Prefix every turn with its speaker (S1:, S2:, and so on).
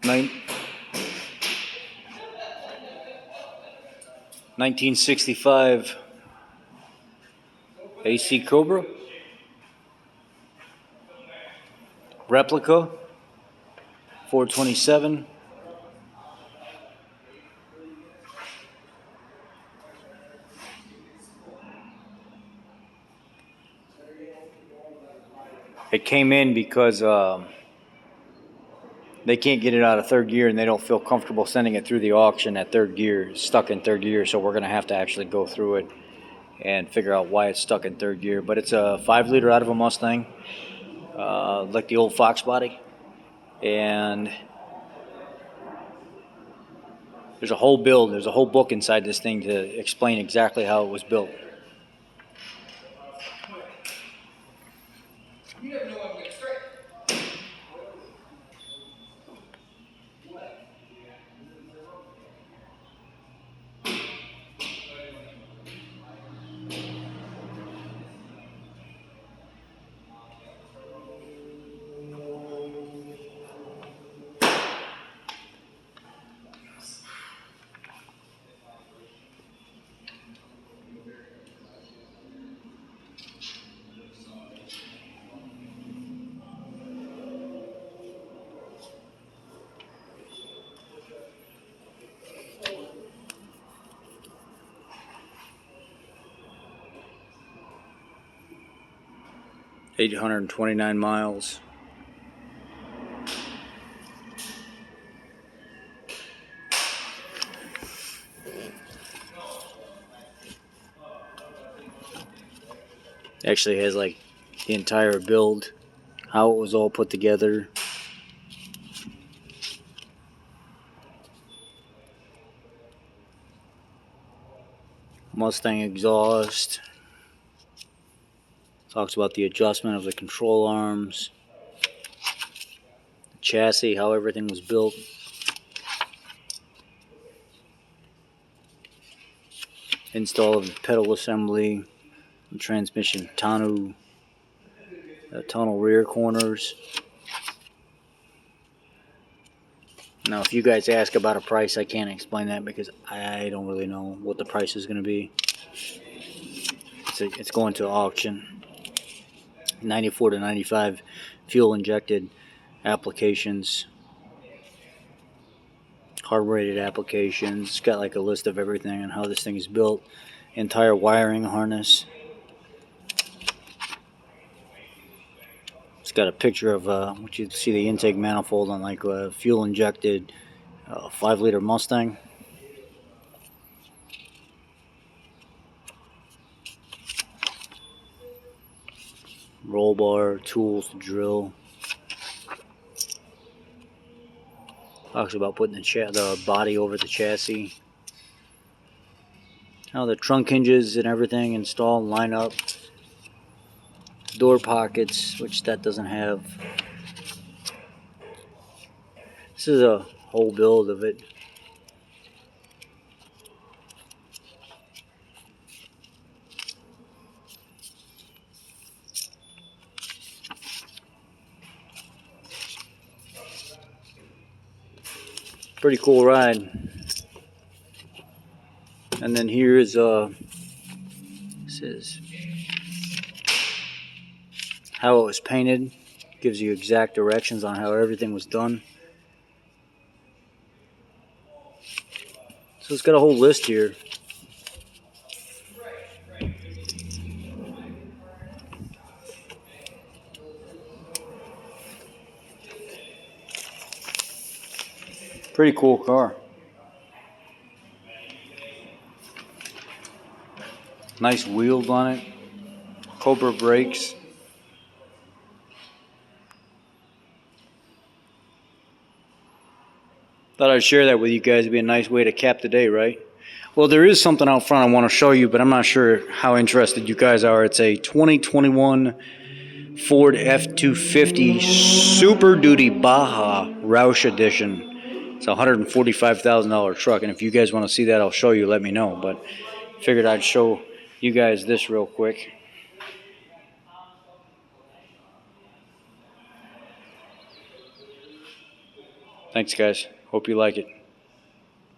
S1: Nin 1965 AC Cobra. Replica 427. It came in because they can't get it out of third gear and they don't feel comfortable sending it through the auction at third gear, stuck in third gear, so we're going to have to actually go through it and figure out why it's stuck in third gear. But it's a 5-liter out of a Mustang, like the old Fox body. And there's a whole build, there's a whole book inside this thing to explain exactly how it was built. You never know when I'm going to strike. 829 miles. Actually has like the entire build, how it was all put together. Mustang exhaust. Talks about the adjustment of the control arms, the chassis, how everything was built. Install of the pedal assembly, the transmission tonneau, tunnel rear corners. Now if you guys ask about a price, I can't explain that because I don't really know what the price is going to be. It's going to auction. 94 to 95 fuel injected applications, carbureted applications. It's got like a list of everything and how this thing is built. Entire wiring harness. It's got a picture of what you see the intake manifold on like a fuel injected 5-liter Mustang. Roll bar, tools to drill. Talks about putting the body over the chassis. How the trunk hinges and everything install and line up. Door pockets, which that doesn't have. This is a whole build of it. Pretty cool ride. And then here is this is how it was painted. Gives you exact directions on how everything was done. So it's got a whole list here. Pretty cool car. Nice wheels on it. Cobra brakes. Thought I'd share that with you guys. It'd be a nice way to cap the day, right? Well, there is something out front I want to show you, but I'm not sure how interested you guys are. It's a 2021 Ford F-250 Super Duty Baja Roush Edition. It's a $145,000 truck, and if you guys want to see that, I'll show you. Let me know. But figured I'd show you guys this real quick. Thanks, guys. Hope you like it.